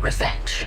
revenge.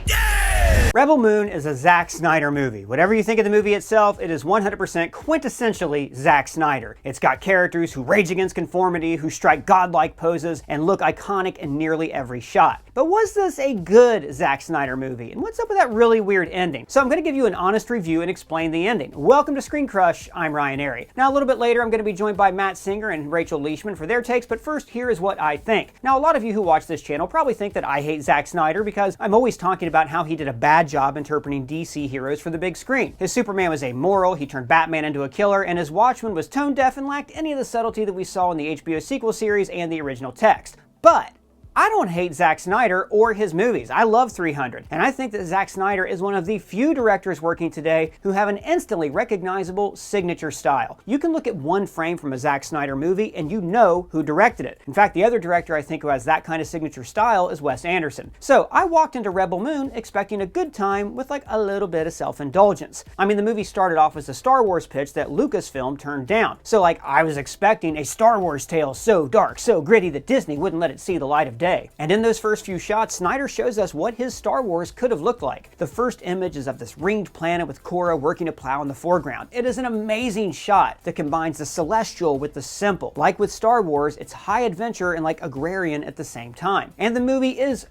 Rebel Moon is a Zack Snyder movie. Whatever you think of the movie itself, it is 100% quintessentially Zack Snyder. It's got characters who rage against conformity, who strike godlike poses, and look iconic in nearly every shot. But was this a good Zack Snyder movie? And what's up with that really weird ending? So I'm going to give you an honest review and explain the ending. Welcome to ScreenCrush, I'm Harriet. Now a little bit later I'm going to be joined by Matt Singer and Rachel Leishman for their takes, but first here is what I think. Now a lot of you who watch this channel probably think that I hate Zack Snyder because I'm always talking about how he did a bad job interpreting DC heroes for the big screen. His Superman was amoral, he turned Batman into a killer, and his Watchmen was tone deaf and lacked any of the subtlety that we saw in the HBO sequel series and the original text. But I don't hate Zack Snyder or his movies. I love 300, and I think that Zack Snyder is one of the few directors working today who have an instantly recognizable signature style. You can look at one frame from a Zack Snyder movie and you know who directed it. In fact, the other director I think who has that kind of signature style is Wes Anderson. So I walked into Rebel Moon expecting a good time with like a little bit of self-indulgence. I mean, the movie started off as a Star Wars pitch that Lucasfilm turned down. So like I was expecting a Star Wars tale so dark, so gritty that Disney wouldn't let it see the light of day. And in those first few shots, Snyder shows us what his Star Wars could have looked like. The first image is of this ringed planet with Korra working a plow in the foreground. It is an amazing shot that combines the celestial with the simple. Like with Star Wars, it's high adventure and like agrarian at the same time. And the movie is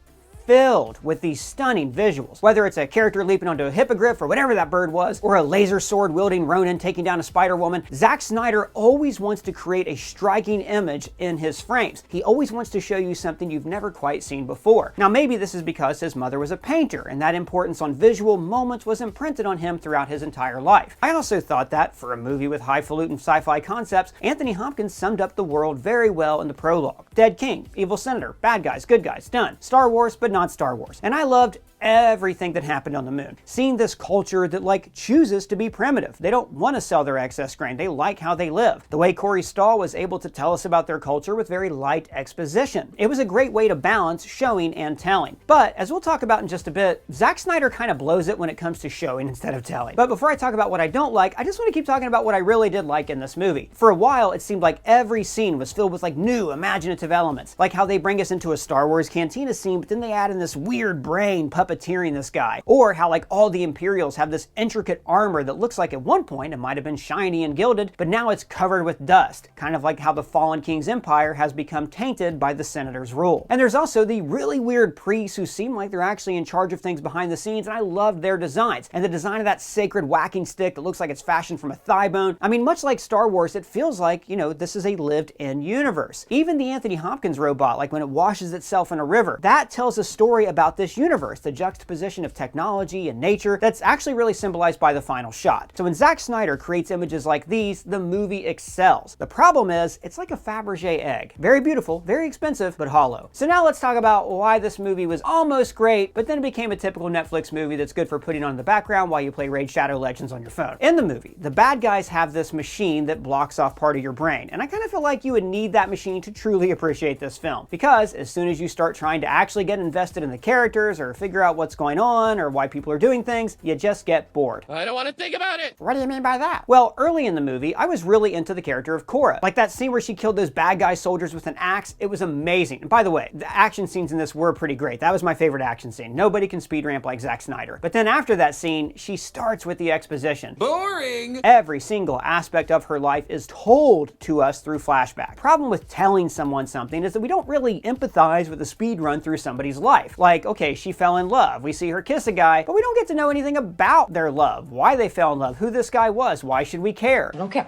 filled with these stunning visuals. Whether it's a character leaping onto a hippogriff or whatever that bird was, or a laser sword wielding Ronin taking down a Spider-Woman, Zack Snyder always wants to create a striking image in his frames. He always wants to show you something you've never quite seen before. Now maybe this is because his mother was a painter, and that importance on visual moments was imprinted on him throughout his entire life. I also thought that, for a movie with highfalutin sci-fi concepts, Anthony Hopkins summed up the world very well in the prologue. Dead king, evil senator, bad guys, good guys, done. Star Wars, but not Star Wars. And I loved everything that happened on the moon. Seeing this culture that like chooses to be primitive. They don't want to sell their excess grain. They like how they live. The way Corey Stoll was able to tell us about their culture with very light exposition. It was a great way to balance showing and telling. But as we'll talk about in just a bit, Zack Snyder kind of blows it when it comes to showing instead of telling. But before I talk about what I don't like, I just want to keep talking about what I really did like in this movie. For a while, it seemed like every scene was filled with like new imaginative elements. Like how they bring us into a Star Wars cantina scene, but then they add in this weird brain puppeteering this guy. Or how like all the Imperials have this intricate armor that looks like at one point it might have been shiny and gilded, but now it's covered with dust. Kind of like how the fallen king's empire has become tainted by the senator's rule. And there's also the really weird priests who seem like they're actually in charge of things behind the scenes, and I loved their designs. And the design of that sacred whacking stick that looks like it's fashioned from a thigh bone. I mean, much like Star Wars, it feels like, you know, this is a lived-in universe. Even the Anthony Hopkins robot, like when it washes itself in a river, that tells a story about this universe, the juxtaposition of technology and nature that's actually really symbolized by the final shot. So when Zack Snyder creates images like these, the movie excels. The problem is, it's like a Fabergé egg. Very beautiful, very expensive, but hollow. So now let's talk about why this movie was almost great, but then it became a typical Netflix movie that's good for putting on in the background while you play Raid Shadow Legends on your phone. In the movie, the bad guys have this machine that blocks off part of your brain, and I kind of feel like you would need that machine to truly appreciate this film, because as soon as you start trying to actually get invested in the characters or figure out what's going on or why people are doing things, you just get bored. I don't want to think about it. What do you mean by that? Well, early in the movie, I was really into the character of Korra. Like that scene where she killed those bad guy soldiers with an axe, it was amazing. And by the way, the action scenes in this were pretty great. That was my favorite action scene. Nobody can speed ramp like Zack Snyder. But then after that scene, she starts with the exposition. Boring. Every single aspect of her life is told to us through flashback. Problem with telling someone something is that we don't really empathize with a speed run through somebody's life. Like, okay, she fell in love. We see her kiss a guy, but we don't get to know anything about their love, why they fell in love, who this guy was, why should we care? I don't care.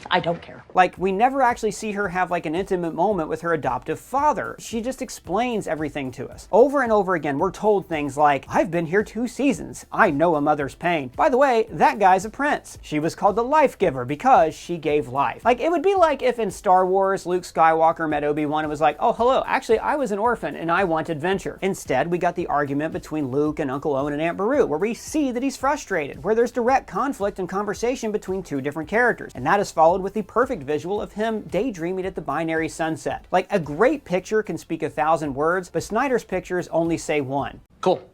I don't care. Like, we never actually see her have like an intimate moment with her adoptive father. She just explains everything to us. Over and over again, we're told things like, I've been here 2 seasons. I know a mother's pain. By the way, that guy's a prince. She was called the life giver because she gave life. Like, it would be like if in Star Wars, Luke Skywalker met Obi-Wan and was like, oh, hello, actually, I was an orphan and I want adventure. Instead, we got the argument between Luke and Uncle Owen and Aunt Beru, where we see that he's frustrated, where there's direct conflict and conversation between 2 different characters. And that is followed with the perfect visual of him daydreaming at the binary sunset. Like, a great picture can speak 1,000 words, but Snyder's pictures only say one. Cool.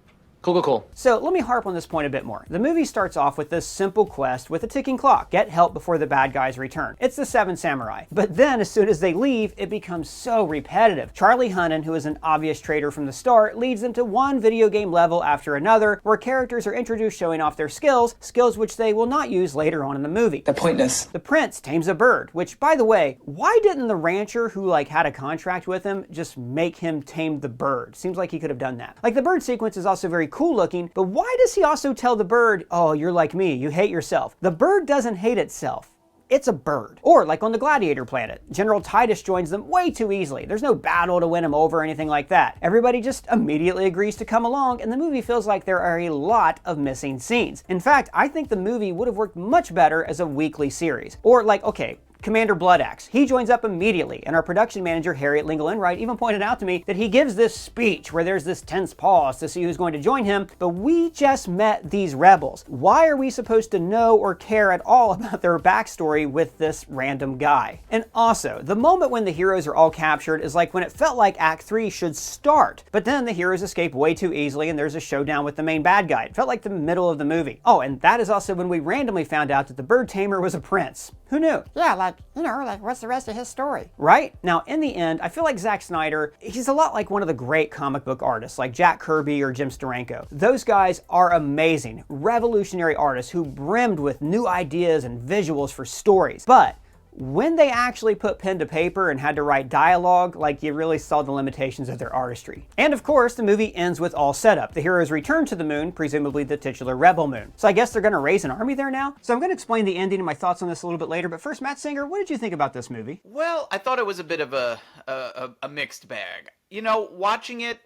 Cool. So let me harp on this point a bit more. The movie starts off with this simple quest with a ticking clock. Get help before the bad guys return. It's the Seven Samurai. But then as soon as they leave, it becomes so repetitive. Charlie Hunnam, who is an obvious traitor from the start, leads them to one video game level after another where characters are introduced showing off their skills which they will not use later on in the movie. They're pointless. The prince tames a bird, which, by the way, why didn't the rancher who had a contract with him just make him tame the bird? Seems like he could have done that. The bird sequence is also very cool looking, but why does he also tell the bird, oh, you're like me, you hate yourself? The bird doesn't hate itself. It's a bird. Or like on the Gladiator planet, General Titus joins them way too easily. There's no battle to win him over or anything like that. Everybody just immediately agrees to come along, and the movie feels like there are a lot of missing scenes. In fact, I think the movie would have worked much better as a weekly series. Or okay, Commander Bloodaxe. He joins up immediately, and our production manager, Harriet Lengel-Enright, even pointed out to me that he gives this speech where there's this tense pause to see who's going to join him, but we just met these rebels. Why are we supposed to know or care at all about their backstory with this random guy? And also, the moment when the heroes are all captured is when it felt like Act 3 should start, but then the heroes escape way too easily and there's a showdown with the main bad guy. It felt like the middle of the movie. Oh, and that is also when we randomly found out that the bird tamer was a prince. Who knew? Yeah, what's the rest of his story? Right? Now, in the end, I feel like Zack Snyder, he's a lot like one of the great comic book artists, like Jack Kirby or Jim Steranko. Those guys are amazing, revolutionary artists who brimmed with new ideas and visuals for stories. But when they actually put pen to paper and had to write dialogue, you really saw the limitations of their artistry. And of course, the movie ends with all setup. The heroes return to the moon, presumably the titular rebel moon. So I guess they're going to raise an army there now? So I'm going to explain the ending and my thoughts on this a little bit later, but first, Matt Singer, what did you think about this movie? Well, I thought it was a bit of a mixed bag. Watching it,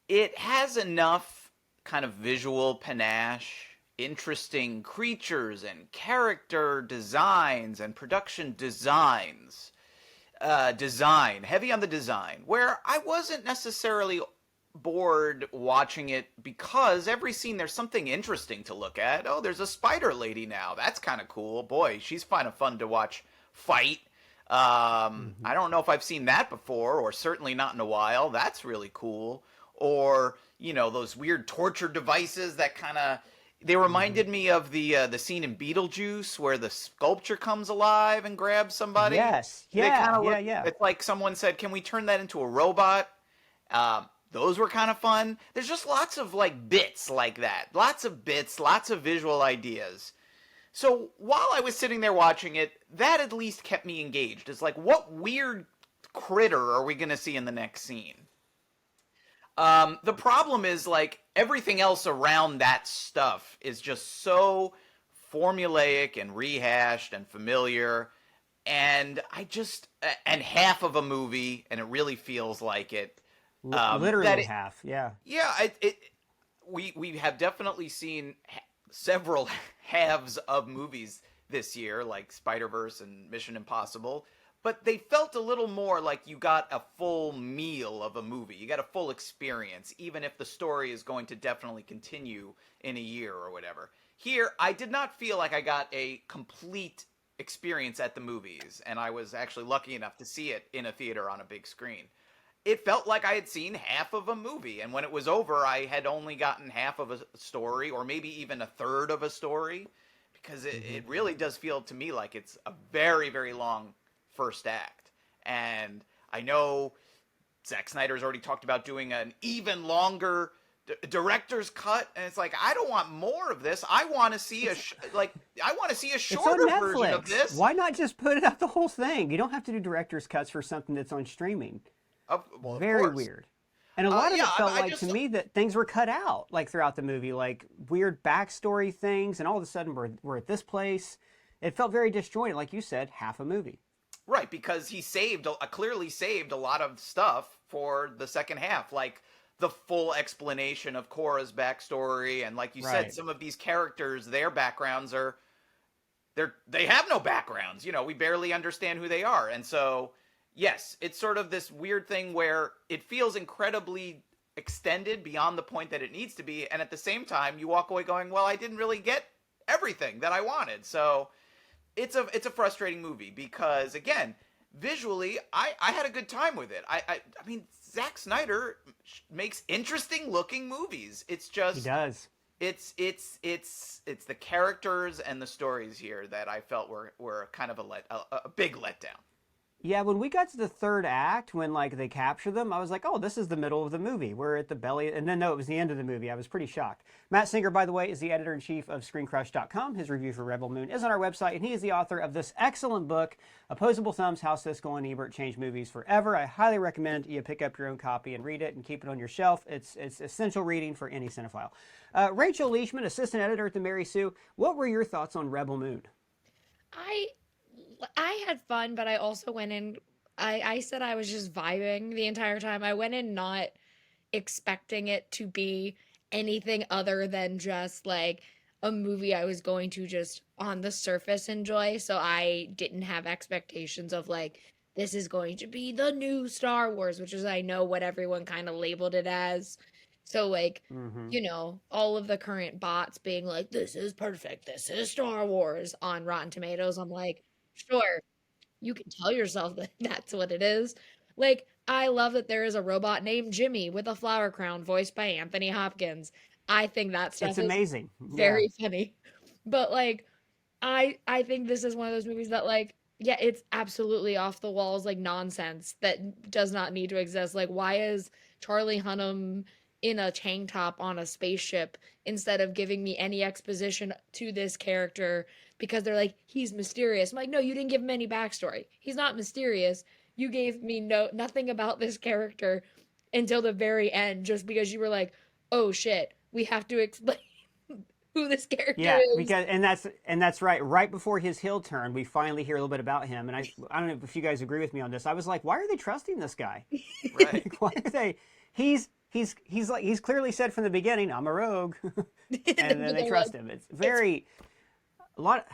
it has enough kind of visual panache, interesting creatures and character designs and production designs. Heavy on the design, where I wasn't necessarily bored watching it because every scene there's something interesting to look at. Oh, there's a spider lady now. That's kind of cool. Boy, she's kind of fun to watch fight. I don't know if I've seen that before, or certainly not in a while. That's really cool. Or, those weird torture devices that kind of... They reminded me of the scene in Beetlejuice where the sculpture comes alive and grabs somebody. Yes. Yeah. It's like someone said, can we turn that into a robot? Those were kind of fun. There's just lots of bits like that. Lots of bits, lots of visual ideas. So while I was sitting there watching it, that at least kept me engaged. It's what weird critter are we going to see in the next scene? The problem is everything else around that stuff is just so formulaic and rehashed and familiar, and and half of a movie, and it really feels like it. Literally half, yeah. Yeah, we have definitely seen several halves of movies this year, like Spider-Verse and Mission Impossible. But they felt a little more like you got a full meal of a movie. You got a full experience, even if the story is going to definitely continue in a year or whatever. Here, I did not feel like I got a complete experience at the movies, and I was actually lucky enough to see it in a theater on a big screen. It felt like I had seen half of a movie, and when it was over, I had only gotten half of a story, or maybe even a third of a story, because it really does feel to me like it's a very, very long first act. And I know Zack Snyder's already talked about doing an even longer director's cut, and it's I don't want more of this. I want to see a shorter version of this. Why not just put it out the whole thing? You don't have to do director's cuts for something that's on streaming. Very weird. And a lot of it felt to me that things were cut out throughout the movie, weird backstory things, and all of a sudden we're at this place. It felt very disjointed, like you said, half a movie. Right, because he clearly saved a lot of stuff for the second half, like the full explanation of Cora's backstory, and like you said, some of these characters, their backgrounds they have no backgrounds. We barely understand who they are, and so yes, it's sort of this weird thing where it feels incredibly extended beyond the point that it needs to be, and at the same time, you walk away going, well, I didn't really get everything that I wanted, so... It's a frustrating movie because, again, visually, I had a good time with it. I mean, Zack Snyder makes interesting looking movies. It's He just does. it's the characters and the stories here that I felt were kind of a big letdown. Yeah, when we got to the third act, when like they capture them, I was like, "Oh, this is the middle of the movie. We're at the belly." And then no, it was the end of the movie. I was pretty shocked. Matt Singer, by the way, is the editor-in-chief of ScreenCrush.com. His review for Rebel Moon is on our website, and he is the author of this excellent book, Opposable Thumbs: How Siskel and Ebert Changed Movies Forever. I highly recommend you pick up your own copy and read it and keep it on your shelf. It's essential reading for any cinephile. Rachel Leishman, assistant editor at the Mary Sue. What were your thoughts on Rebel Moon? I I had fun, but I also went in. I said I was just vibing the entire time. I went in not expecting it to be anything other than just like a movie I was going to just on the surface enjoy. So I didn't have expectations of like this is going to be the new Star Wars, which is I know what everyone kind of labeled it as. So like, Mm-hmm. all of the current bots being like this is perfect. This is Star Wars on Rotten Tomatoes. I'm like, sure, you can tell yourself that that's what it is. Like, I love that there is a robot named Jimmy with a flower crown voiced by Anthony Hopkins. I think that It's stuff is amazing. Yeah. very funny. But like I think this is one of those movies that like yeah, it's absolutely off the walls like nonsense that does not need to exist. Like why is Charlie Hunnam in a tank top on a spaceship instead of giving me any exposition to this character because they're like he's mysterious. I'm like no, you didn't give him any backstory. He's not mysterious. You gave me nothing about this character until the very end just because you were like, "Oh shit, we have to explain who this character Yeah, is." because and that's right. Right before his heel turn, we finally hear a little bit about him. And I don't know if you guys agree with me on this. I was like, why are they trusting this guy? Right. Like, why are they? He's clearly said from the beginning, I'm a rogue, and then they They're trust like, him. It's it's very a lot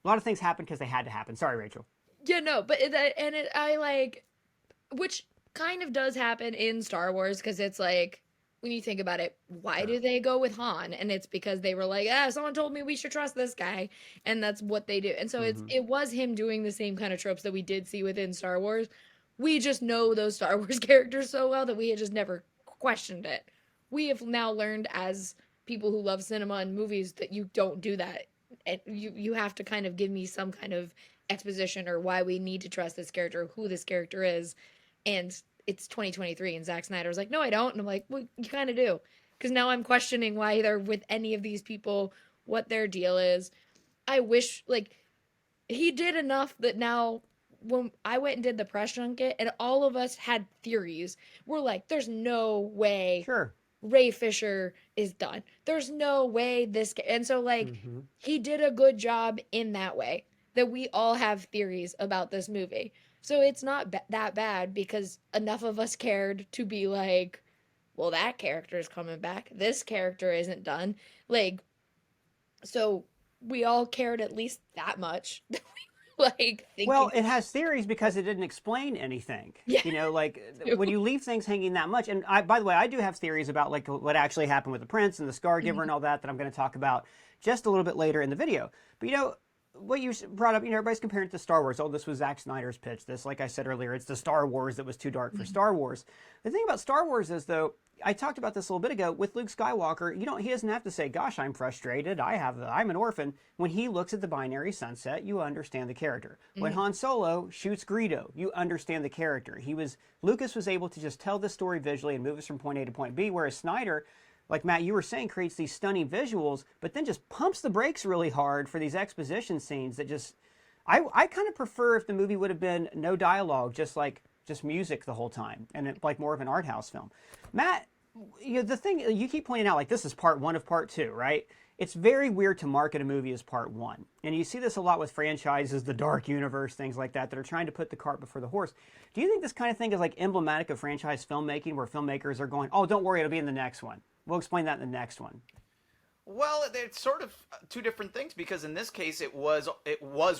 of things happen because they had to happen. Sorry, Rachel. yeah, no, but I like, which kind of does happen in Star Wars because it's like when you think about it, why Sure. do they go with Han? And it's because they were like, someone told me we should trust this guy, and that's what they do. And so Hmm. it was him doing the same kind of tropes that we did see within Star Wars. We just know those Star Wars characters so well that we had just never questioned it. We have now learned as people who love cinema and movies that you don't do that. And you have to kind of give me some kind of exposition or why we need to trust this character, who this character is. And it's 2023 and Zack Snyder's like, no, I don't. And I'm like, well, you kind of do. Because now I'm questioning why they're with any of these people, what their deal is. I wish, like, he did enough that now when I went and did the press junket and all of us had theories, we're like, there's no way Sure. Ray Fisher is done. There's no way this and so like Hmm. he did a good job in that way that we all have theories about this movie. So it's not that bad because enough of us cared to be like, well, that character is coming back. This character isn't done. Like, so we all cared at least that much. Like Well, thinking, it has theories because it didn't explain anything. yeah, Like too. when you leave things hanging that much. And by the way, I do have theories about like what actually happened with the prince and the scar giver and all that I'm going to talk about just a little bit later in the video. But what you brought up, everybody's comparing it to Star Wars. Oh, this was Zack Snyder's pitch. This, like I said earlier, it's the Star Wars that was too dark for Star Wars. The thing about Star Wars is, though, I talked about this a little bit ago with Luke Skywalker. He doesn't have to say, "Gosh, I'm frustrated. I'm an orphan." When he looks at the binary sunset, you understand the character. When Han Solo shoots Greedo, you understand the character. Lucas was able to just tell the story visually and move us from point A to point B, whereas Snyder, like Matt, you were saying, creates these stunning visuals, but then just pumps the brakes really hard for these exposition scenes that just. I kind of prefer if the movie would have been no dialogue, just music the whole time, and like more of an art house film. Matt, the thing you keep pointing out, like this is part one of part two, right? It's very weird to market a movie as part one, and you see this a lot with franchises, the dark universe, things like that are trying to put the cart before the horse. Do you think this kind of thing is like emblematic of franchise filmmaking, where filmmakers are going, "Oh, don't worry, it'll be in the next one. We'll explain that in the next one." Well, it's sort of two different things because in this case it was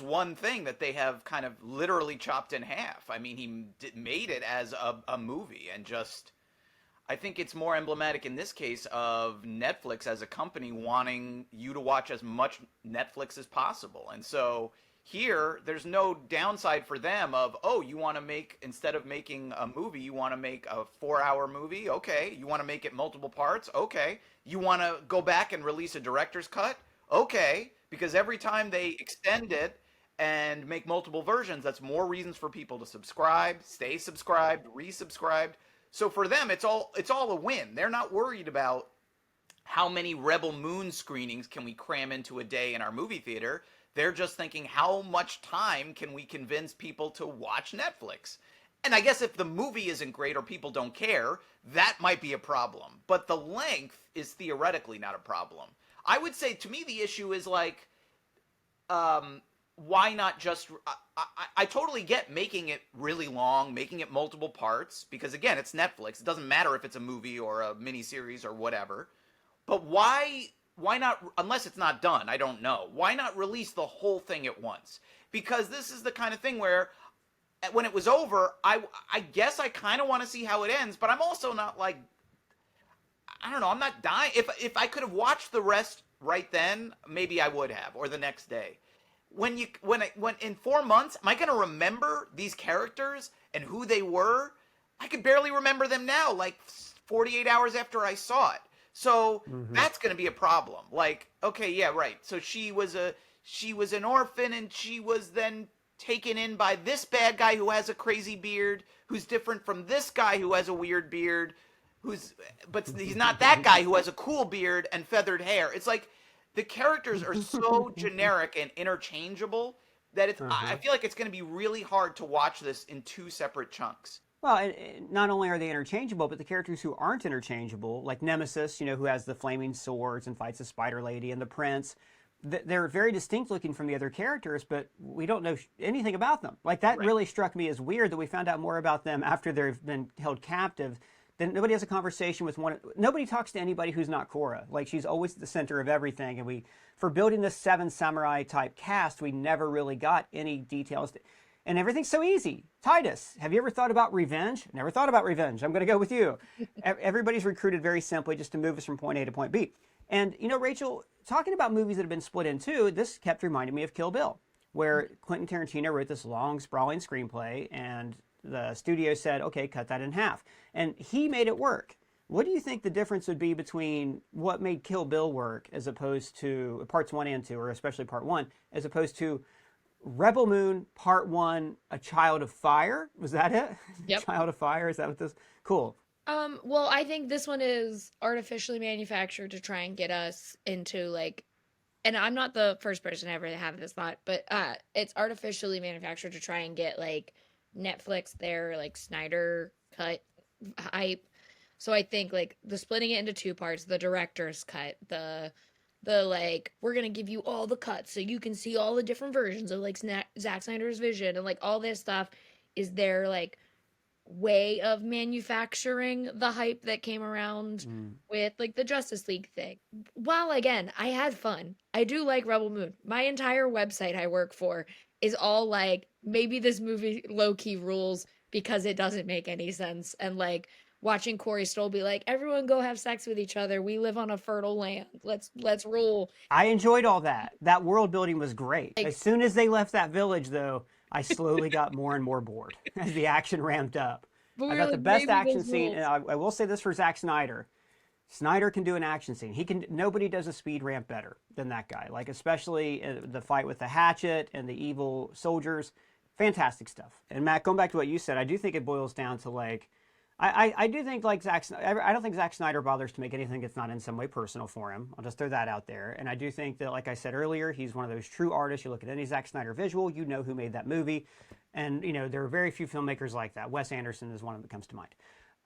one thing that they have kind of literally chopped in half. I mean, made it as a movie and just I think it's more emblematic in this case of Netflix as a company wanting you to watch as much Netflix as possible. And so Here, there's no downside for them of, oh, you want to make, instead of making a movie, you want to make a 4-hour movie? Okay. You want to make it multiple parts? Okay. You want to go back and release a director's cut? Okay. Because every time they extend it and make multiple versions, that's more reasons for people to subscribe, stay subscribed, resubscribed. So for them, it's all a win. They're not worried about how many Rebel Moon screenings can we cram into a day in our movie theater. They're just thinking, how much time can we convince people to watch Netflix? And I guess if the movie isn't great or people don't care, that might be a problem. But the length is theoretically not a problem. I would say, to me, the issue is like, why not just? I totally get making it really long, making it multiple parts, because again, it's Netflix. It doesn't matter if it's a movie or a miniseries or whatever. But why not, unless it's not done, I don't know. Why not release the whole thing at once? Because this is the kind of thing where when it was over, I guess I kind of want to see how it ends, but I'm also not like, I don't know, I'm not dying. If I could have watched the rest right then, maybe I would have, or the next day. When in 4 months, am I going to remember these characters and who they were? I could barely remember them now, like 48 hours after I saw it. So that's going to be a problem. Like, okay, yeah, right. So she was an orphan, and she was then taken in by this bad guy who has a crazy beard, who's different from this guy who has a weird beard, but he's not that guy who has a cool beard and feathered hair. It's like the characters are so generic and interchangeable that I feel like it's going to be really hard to watch this in 2 separate chunks. Well, and not only are they interchangeable, but the characters who aren't interchangeable, like Nemesis, who has the flaming swords and fights the Spider Lady, and the Prince, they're very distinct looking from the other characters, but we don't know anything about them. Like, that really struck me as weird, that we found out more about them after they've been held captive. Then nobody has a conversation with nobody talks to anybody who's not Korra. Like, she's always at the center of everything, and for building this 7 samurai type cast, we never really got any details. And everything's so easy. Titus, have you ever thought about revenge? Never thought about revenge. I'm going to go with you. Everybody's recruited very simply just to move us from point A to point B. And, Rachel, talking about movies that have been split in 2, this kept reminding me of Kill Bill, where Quentin Tarantino wrote this long, sprawling screenplay, and the studio said, okay, cut that in half. And he made it work. What do you think the difference would be between what made Kill Bill work as opposed to parts 1 and 2, or especially part 1, as opposed to Rebel Moon, Part 1, A Child of Fire? Was that it? Yep. Child of Fire? Is that what this? Cool. Well, I think this one is artificially manufactured to try and get us into, like, and I'm not the first person ever to have this thought, but it's artificially manufactured to try and get, like, Netflix their, like, Snyder cut hype. So I think, like, the splitting it into 2 parts, the director's cut, the like, we're gonna give you all the cuts so you can see all the different versions of, like, Zack Snyder's vision, and, like, all this stuff is their, like, way of manufacturing the hype that came around with, like, the Justice League thing. While, again, I had fun, I do like Rebel Moon. My entire website I work for is all like, maybe this movie low-key rules because it doesn't make any sense, and, like, watching Corey Stoll be like, everyone go have sex with each other. We live on a fertile land. Let's rule. I enjoyed all that. That world building was great. Like, as soon as they left that village, though, I slowly got more and more bored as the action ramped up. I got the best action scene, and I will say this for Zack Snyder. Snyder can do an action scene. Nobody does a speed ramp better than that guy. Like, especially the fight with the hatchet and the evil soldiers. Fantastic stuff. And Matt, going back to what you said, I do think it boils down to, like, I do think, like, I don't think Zack Snyder bothers to make anything that's not in some way personal for him. I'll just throw that out there. And I do think that, like I said earlier, he's one of those true artists. You look at any Zack Snyder visual, you know who made that movie. And, there are very few filmmakers like that. Wes Anderson is one that comes to mind.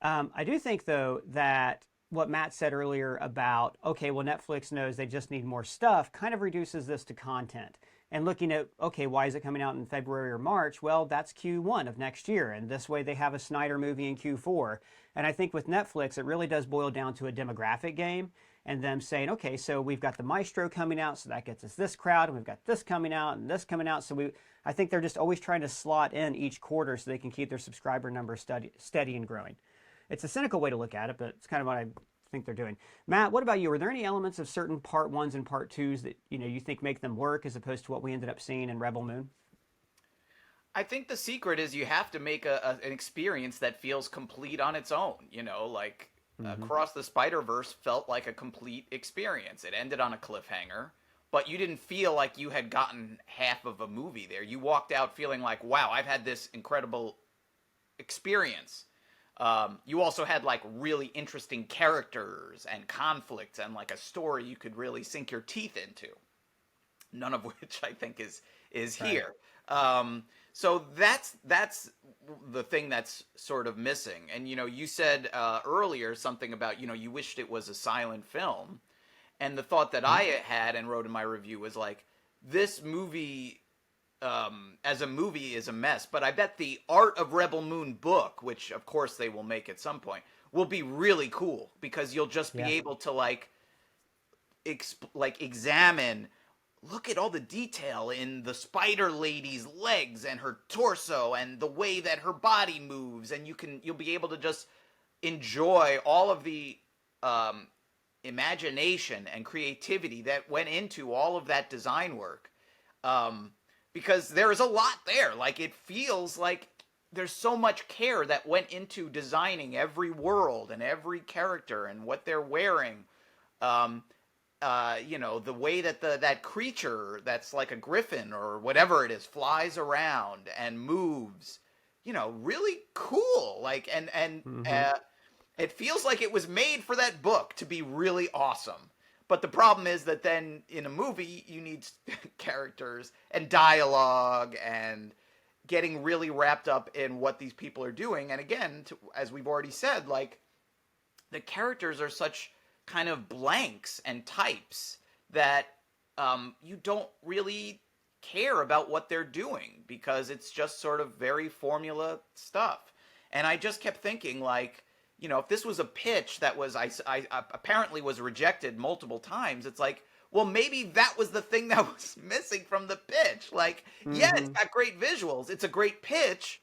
I do think, though, that what Matt said earlier about, okay, well, Netflix knows they just need more stuff, kind of reduces this to content. And looking at, okay, why is it coming out in February or March? Well, that's Q1 of next year. And this way they have a Snyder movie in Q4. And I think with Netflix, it really does boil down to a demographic game and them saying, okay, so we've got the Maestro coming out, so that gets us this crowd, and we've got this coming out and this coming out. So I think they're just always trying to slot in each quarter so they can keep their subscriber numbers steady and growing. It's a cynical way to look at it, but it's kind of what I think they're doing. Matt, what about you? Were there any elements of certain part 1s and part 2s that you think make them work as opposed to what we ended up seeing in Rebel Moon? I think the secret is you have to make an experience that feels complete on its own. Like Across the Spider-Verse felt like a complete experience. It ended on a cliffhanger, but you didn't feel like you had gotten half of a movie there. You walked out feeling like, wow, I've had this incredible experience. You also had like really interesting characters and conflicts and like a story you could really sink your teeth into. None of which I think is here. So that's the thing that's sort of missing. And you said earlier something about you wished it was a silent film, and the thought that I had and wrote in my review was like, this movie as a movie is a mess, but I bet the Art of Rebel Moon book, which of course they will make at some point, will be really cool because you'll just be able to like examine. Look at all the detail in the Spider Lady's legs and her torso and the way that her body moves, and you'll be able to just enjoy all of the imagination and creativity that went into all of that design work. Because there's a lot there. Like, it feels like there's so much care that went into designing every world and every character and what they're wearing. The way that that creature that's like a griffin or whatever it is flies around and moves, really cool. Like, and it feels like it was made for that book to be really awesome. But the problem is that then in a movie, you need characters and dialogue and getting really wrapped up in what these people are doing. And again, as we've already said, like, the characters are such kind of blanks and types that you don't really care about what they're doing because it's just sort of very formula stuff. And I just kept thinking, like, if this was a pitch that was I apparently was rejected multiple times, it's like, well, maybe that was the thing that was missing from the pitch. Like, yeah, it's got great visuals. It's a great pitch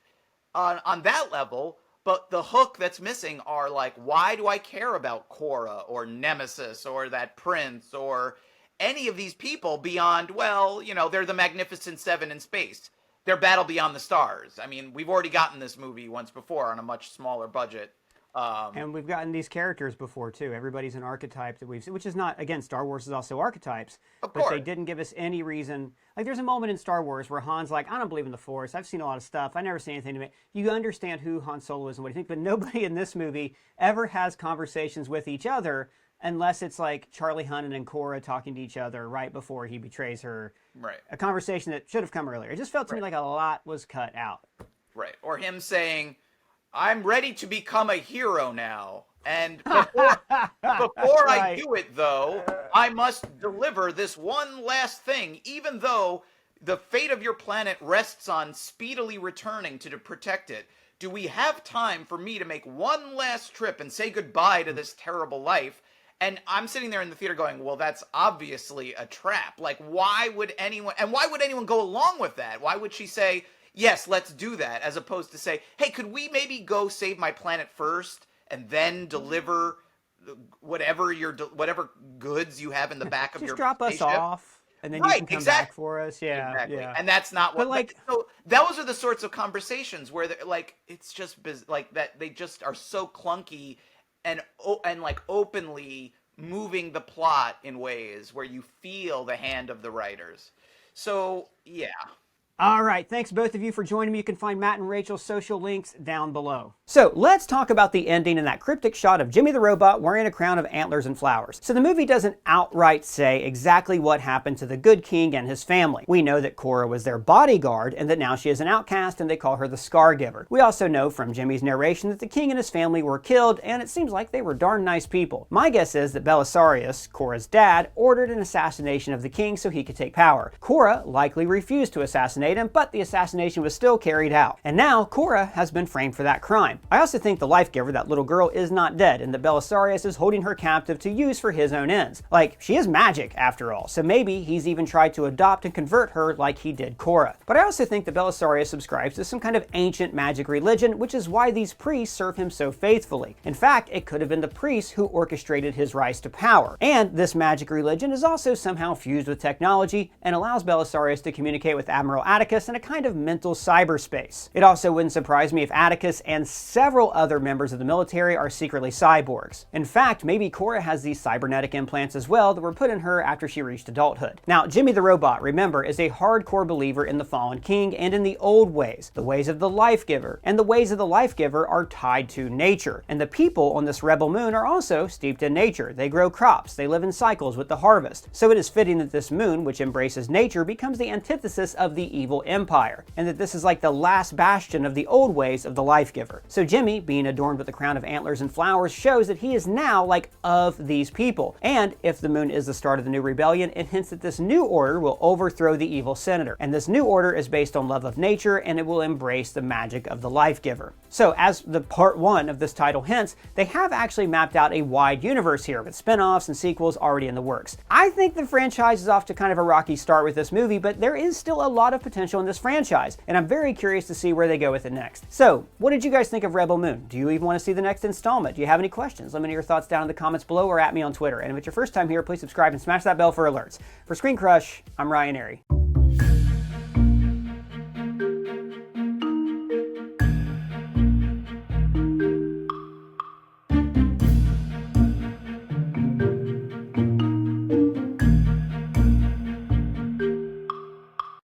on that level. But the hook that's missing are like, why do I care about Cora or Nemesis or that prince or any of these people beyond, well, they're the Magnificent Seven in space. They're Battle Beyond the Stars. I mean, we've already gotten this movie once before on a much smaller budget. And we've gotten these characters before, too. Everybody's an archetype that we've seen, which is not, again, Star Wars is also archetypes. Of course. But they didn't give us any reason. Like, there's a moment in Star Wars where Han's like, I don't believe in the Force. I've seen a lot of stuff. I never see anything to me. You understand who Han Solo is and what he thinks, but nobody in this movie ever has conversations with each other unless it's like Charlie Hunnam and Cora talking to each other right before he betrays her. Right. A conversation that should have come earlier. It just felt to me like a lot was cut out. Right. Or him saying, I'm ready to become a hero now. And before I do it, though, I must deliver this one last thing, even though the fate of your planet rests on speedily returning to protect it. Do we have time for me to make one last trip and say goodbye to this terrible life? And I'm sitting there in the theater going, well, that's obviously a trap. Like, why would anyone go along with that? Why would she say, yes, let's do that, as opposed to say, hey, could we maybe go save my planet first and then deliver whatever goods you have in the back of your spaceship? Just drop us off, and then you can come back for us. Yeah, exactly. Yeah. And that's not what. But so those are the sorts of conversations where like it's just like that. They just are so clunky and like openly moving the plot in ways where you feel the hand of the writers. So yeah. All right, thanks both of you for joining me. You can find Matt and Rachel's social links down below. So let's talk about the ending and that cryptic shot of Jimmy the Robot wearing a crown of antlers and flowers. So the movie doesn't outright say exactly what happened to the good king and his family. We know that Cora was their bodyguard and that now she is an outcast and they call her the Scar Giver. We also know from Jimmy's narration that the king and his family were killed, and it seems like they were darn nice people. My guess is that Belisarius, Cora's dad, ordered an assassination of the king so he could take power. Cora likely refused to assassinate assassinate him, but the assassination was still carried out. And now Cora has been framed for that crime. I also think the life giver, that little girl, is not dead, and that Belisarius is holding her captive to use for his own ends. Like, she is magic after all, so maybe he's even tried to adopt and convert her like he did Cora. But I also think that Belisarius subscribes to some kind of ancient magic religion, which is why these priests serve him so faithfully. In fact, it could have been the priests who orchestrated his rise to power. And this magic religion is also somehow fused with technology and allows Belisarius to communicate with Admiral Atticus in a kind of mental cyberspace. It also wouldn't surprise me if Atticus and several other members of the military are secretly cyborgs. In fact, maybe Cora has these cybernetic implants as well that were put in her after she reached adulthood. Now, Jimmy the Robot, remember, is a hardcore believer in the fallen king and in the old ways, the ways of the life giver. And the ways of the life giver are tied to nature. And the people on this rebel moon are also steeped in nature. They grow crops, they live in cycles with the harvest. So it is fitting that this moon, which embraces nature, becomes the antithesis of the evil empire, and that this is like the last bastion of the old ways of the life giver. So Jimmy, being adorned with the crown of antlers and flowers, shows that he is now like of these people. And if the moon is the start of the new rebellion, it hints that this new order will overthrow the evil senator. And this new order is based on love of nature, and it will embrace the magic of the life giver. So as the part 1 of this title hints, they have actually mapped out a wide universe here with spin-offs and sequels already in the works. I think the franchise is off to kind of a rocky start with this movie, but there is still a lot of potential in this franchise, and I'm very curious to see where they go with it next. So, what did you guys think of Rebel Moon? Do you even want to see the next installment? Do you have any questions? Let me know your thoughts down in the comments below or at me on Twitter. And if it's your first time here, please subscribe and smash that bell for alerts. For ScreenCrush, I'm Ryan Airy.